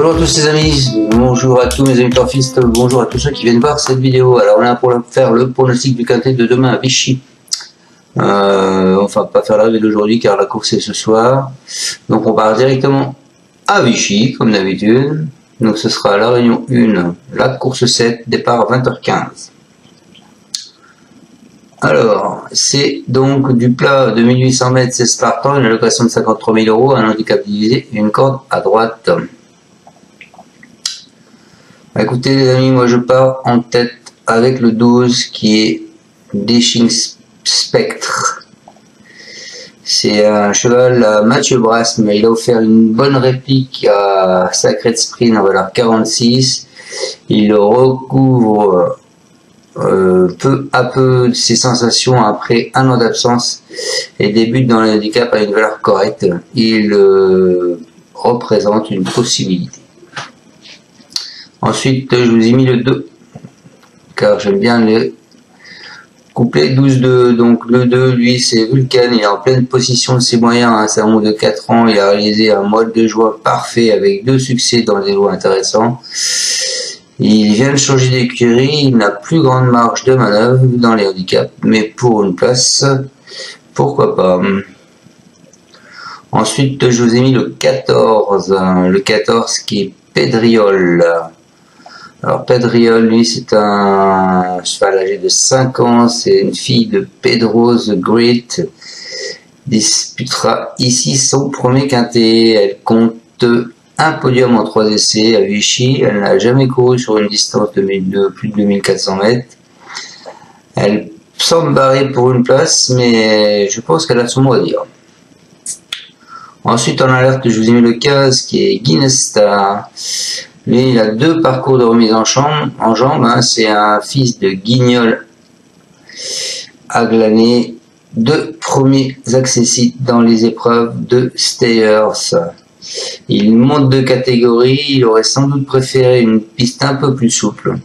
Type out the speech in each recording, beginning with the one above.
Bonjour à tous les amis, bonjour à tous mes amis torfistes, bonjour à tous ceux qui viennent voir cette vidéo. Alors on est là pour faire le pronostic du quintet de demain à Vichy. Enfin pas faire la rêve d'aujourd'hui car la course est ce soir. Donc on part directement à Vichy comme d'habitude. Donc ce sera la réunion 1, la course 7, départ à 20h15. Alors, c'est donc du plat de 1800 mètres, 16 partants, une allocation de 53 000 €, un handicap divisé et une corde à droite. Écoutez les amis, moi je pars en tête avec le 12 qui est Dashing Spectre. C'est un cheval à Mathieu Brasse, mais il a offert une bonne réplique à Sacred Sprint en valeur 46. Il le recouvre peu à peu ses sensations après un an d'absence et débute dans le handicap à une valeur correcte. Il représente une possibilité. Ensuite, je vous ai mis le 2 car j'aime bien les couplets 12-2. Donc le 2, lui, c'est Vulcan. Il est en pleine possession de ses moyens. Hein. C'est un mot de 4 ans. Il a réalisé un mois de joie parfait avec 2 succès dans des lots intéressants. Il vient de changer d'écurie, il n'a plus grande marge de manœuvre dans les handicaps, mais pour une place, pourquoi pas. Ensuite, je vous ai mis le 14 qui est Pedriol. Alors Pedriol, lui, c'est un cheval âgé de 5 ans, c'est une fille de Pedro the Great, disputera ici son premier quintet. Elle compte un podium en 3 essais à Vichy. Elle n'a jamais couru sur une distance de plus de 2400 mètres. Elle semble barrée pour une place, mais je pense qu'elle a son mot à dire. Ensuite, en alerte, je vous ai mis le 15 qui est Guinness Star. Lui, il a 2 parcours de remise en jambes. Hein. C'est un fils de Guignol à glaner. 2 premiers accessites dans les épreuves de Stayers. Il monte de catégorie, il aurait sans doute préféré une piste un peu plus souple.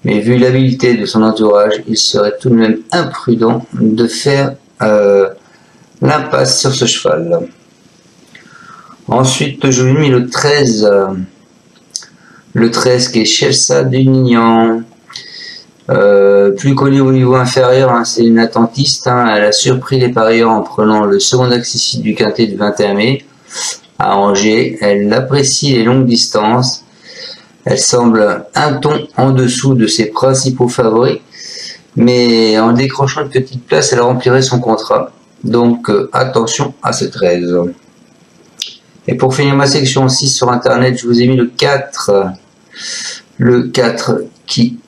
Mais vu l'habileté de son entourage, il serait tout de même imprudent de faire l'impasse sur ce cheval. Ensuite, je lui ai mis le 13. Le 13 qui est Chelsea du Nignan. Plus connu au niveau inférieur, hein, c'est une attentiste. Hein, elle a surpris les parieurs en prenant le second accessible du quintet du 21 mai. À Angers, elle apprécie les longues distances. Elle semble un ton en dessous de ses principaux favoris, mais en décrochant une petite place, elle remplirait son contrat. Donc attention à ce 13. Et pour finir ma section 6 sur internet, je vous ai mis le 4. Le 4 qui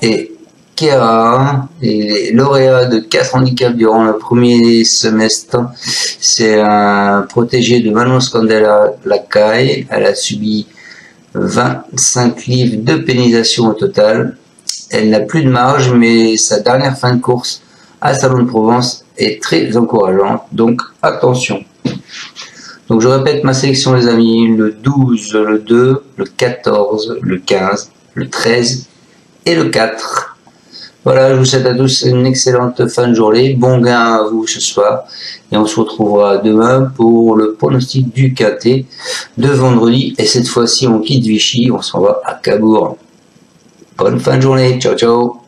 est Kera, et lauréat de 4 handicaps durant le premier semestre. C'est un protégé de Manon Scandella Lacaille. Elle a subi 25 livres de pénalisation au total. Elle n'a plus de marge, mais sa dernière fin de course à Salon de Provence est très encourageante. Donc attention. Donc je répète ma sélection les amis, le 12, le 2, le 14, le 15, le 13 et le 4. Voilà, je vous souhaite à tous une excellente fin de journée, bon gain à vous ce soir, et on se retrouvera demain pour le pronostic du quintet de vendredi, et cette fois-ci on quitte Vichy, on s'en va à Cabourg. Bonne fin de journée, ciao ciao.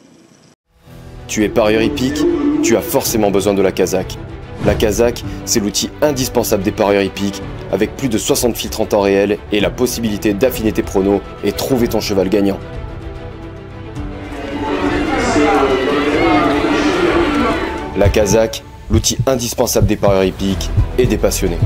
Tu es parieur hippique, tu as forcément besoin de la Kazakh. La Kazakh, c'est l'outil indispensable des parieurs hippiques, avec plus de 60 filtres en temps réel et la possibilité d'affiner tes pronos et trouver ton cheval gagnant. La Kazakh, l'outil indispensable des parieurs hippiques et des passionnés.